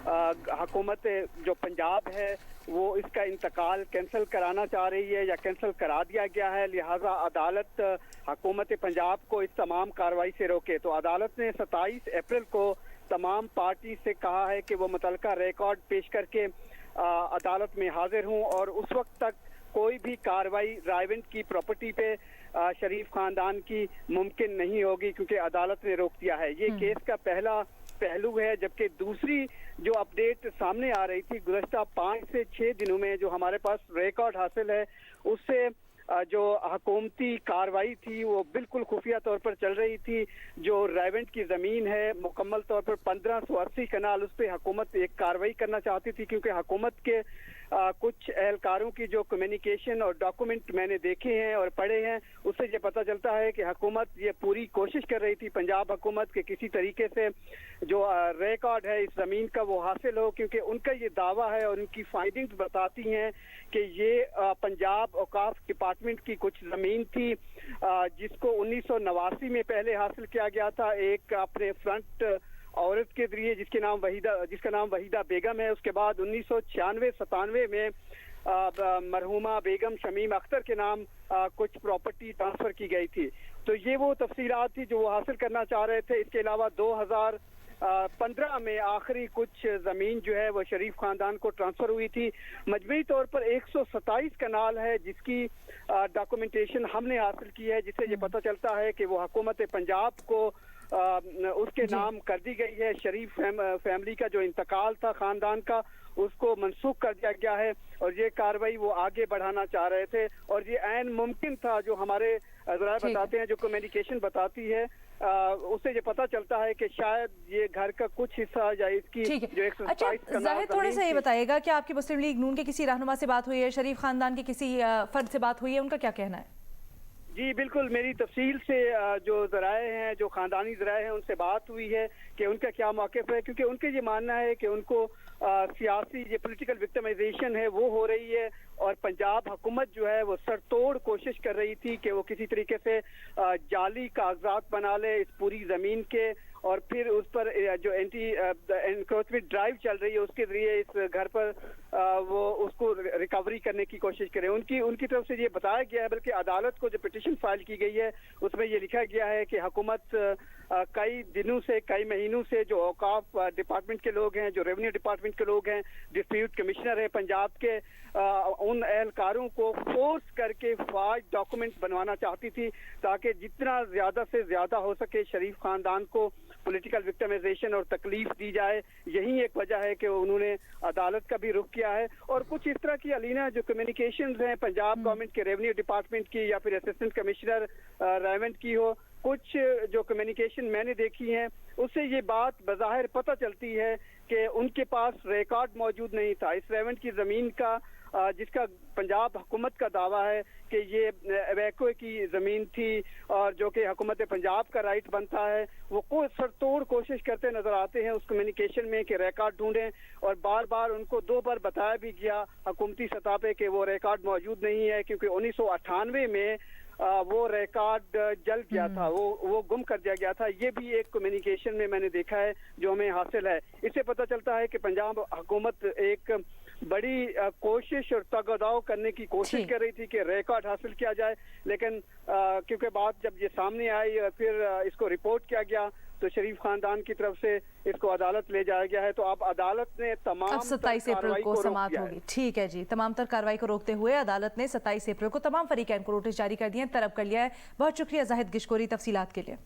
حکومت جو پنجاب ہے وہ اس کا انتقال کینسل کرانا چاہ رہی ہے یا کینسل کرا دیا گیا ہے، لہٰذا عدالت حکومت پنجاب کو اس تمام کارروائی سے روکے۔ تو عدالت نے 27 اپریل کو تمام پارٹی سے کہا ہے کہ وہ متعلقہ ریکارڈ پیش کر کے عدالت میں حاضر ہوں، اور اس وقت تک کوئی بھی کارروائی رائیونٹ کی پراپرٹی پہ شریف خاندان کی ممکن نہیں ہوگی، کیونکہ عدالت نے روک دیا ہے۔ یہ کیس کا پہلا پہلو ہے، جبکہ دوسری جو اپڈیٹ سامنے آ رہی تھی گزشتہ 5 سے 6 دنوں میں جو ہمارے پاس ریکارڈ حاصل ہے، اس سے جو حکومتی کاروائی تھی وہ بالکل خفیہ طور پر چل رہی تھی۔ جو رائیونٹ کی زمین ہے مکمل طور پر 1580 کنال، اس پہ حکومت ایک کاروائی کرنا چاہتی تھی، کیونکہ حکومت کے کچھ اہلکاروں کی جو کمیونیکیشن اور ڈاکومنٹ میں نے دیکھے ہیں اور پڑھے ہیں، اس سے یہ پتہ چلتا ہے کہ حکومت یہ پوری کوشش کر رہی تھی، پنجاب حکومت کے کسی طریقے سے جو ریکارڈ ہے اس زمین کا وہ حاصل ہو، کیونکہ ان کا یہ دعویٰ ہے اور ان کی فائنڈنگز بتاتی ہیں کہ یہ پنجاب اوقاف ڈپارٹمنٹ کی کچھ زمین تھی جس کو 1989 میں پہلے حاصل کیا گیا تھا ایک اپنے فرنٹ عورت کے ذریعے جس کا نام وحیدہ بیگم ہے۔ اس کے بعد 1996-97 میں مرحومہ بیگم شمیم اختر کے نام کچھ پراپرٹی ٹرانسفر کی گئی تھی۔ تو یہ وہ تفصیلات تھی جو وہ حاصل کرنا چاہ رہے تھے۔ اس کے علاوہ 2015 میں آخری کچھ زمین جو ہے وہ شریف خاندان کو ٹرانسفر ہوئی تھی۔ مجموعی طور پر 127 کنال ہے جس کی ڈاکومنٹیشن ہم نے حاصل کی ہے، جس سے یہ پتہ چلتا ہے کہ وہ حکومت پنجاب کو اس کے نام کر دی گئی ہے۔ شریف فیملی کا جو انتقال تھا خاندان کا، اس کو منسوخ کر دیا گیا ہے، اور یہ کاروائی وہ آگے بڑھانا چاہ رہے تھے، اور یہ عین ممکن تھا۔ جو ہمارے ذرائع بتاتے ہیں، جو کمیونیکیشن بتاتی ہے، اس سے یہ پتہ چلتا ہے کہ شاید یہ گھر کا کچھ حصہ یا اس کی جو 127 کنال ظاہر تھوڑے سے یہ بتائیے گا کہ آپ کی مسلم لیگ نون کے کسی رہنما سے بات ہوئی ہے، شریف خاندان کے کسی فرد سے بات ہوئی ہے، ان کا کیا کہنا ہے؟ جی بالکل، میری تفصیل سے جو ذرائع ہیں، جو خاندانی ذرائع ہیں، ان سے بات ہوئی ہے کہ ان کا کیا موقف ہے، کیونکہ ان کا یہ ماننا ہے کہ ان کو سیاسی یہ پولیٹیکل وکٹمائزیشن ہے وہ ہو رہی ہے، اور پنجاب حکومت جو ہے وہ سر توڑ کوشش کر رہی تھی کہ وہ کسی طریقے سے جعلی کاغذات بنا لے اس پوری زمین کے، اور پھر اس پر جو اینٹی انکروچمنٹ ڈرائیو چل رہی ہے اس کے ذریعے اس گھر پر وہ اس کو ریکوری کرنے کی کوشش کریں۔ ان کی طرف سے یہ بتایا گیا ہے، بلکہ عدالت کو جو پٹیشن فائل کی گئی ہے اس میں یہ لکھا گیا ہے کہ حکومت کئی دنوں سے کئی مہینوں سے جو اوقاف ڈپارٹمنٹ کے لوگ ہیں، جو ریونیو ڈپارٹمنٹ کے لوگ ہیں، ڈسپیوٹ کمشنر ہیں پنجاب کے، ان اہلکاروں کو فورس کر کے فاج ڈاکومنٹس بنوانا چاہتی تھی تاکہ جتنا زیادہ سے زیادہ ہو سکے شریف خاندان کو پولیٹیکل وکٹمائزیشن اور تکلیف دی جائے۔ یہی ایک وجہ ہے کہ انہوں نے عدالت کا بھی رخ کیا ہے، اور کچھ اس طرح کی علینا جو کمیونیکیشنز ہیں پنجاب گورنمنٹ کے ریونیو ڈپارٹمنٹ کی یا پھر اسسٹنٹ کمشنر رائیونٹ کی ہو، کچھ جو کمیونیکیشن میں نے دیکھی ہیں اس سے یہ بات بظاہر پتہ چلتی ہے کہ ان کے پاس ریکارڈ موجود نہیں تھا اس ریونٹ کی زمین کا، جس کا پنجاب حکومت کا دعویٰ ہے کہ یہ ایویکو کی زمین تھی اور جو کہ حکومت پنجاب کا رائٹ بنتا ہے۔ وہ سر توڑ کوشش کرتے نظر آتے ہیں اس کمیونیکیشن میں کہ ریکارڈ ڈھونڈیں، اور بار بار ان کو 2 بار بتایا بھی گیا حکومتی سطح پہ کہ وہ ریکارڈ موجود نہیں ہے، کیونکہ 1998 میں وہ ریکارڈ جل گیا تھا، وہ گم کر دیا گیا تھا۔ یہ بھی ایک کمیونیکیشن میں نے دیکھا ہے جو ہمیں حاصل ہے۔ اس سے پتہ چلتا ہے کہ پنجاب حکومت ایک بڑی کوشش اور تگ و داؤ کرنے کی کوشش کر رہی تھی کہ ریکارڈ حاصل کیا جائے، لیکن کیونکہ بات جب یہ سامنے آئی اور پھر اس کو رپورٹ کیا گیا تو شریف خاندان کی طرف سے اس کو عدالت لے جایا گیا ہے۔ تو اب عدالت نے تمام 27 اپریل کو سماعت ہوگی۔ ٹھیک ہے جی، تمام تر کارروائی کو روکتے ہوئے عدالت نے 27 اپریل کو تمام فریقین کو نوٹس جاری کر دیے ہیں، طلب کر لیا ہے۔ بہت شکریہ زاہد گشکوری تفصیلات کے لیے۔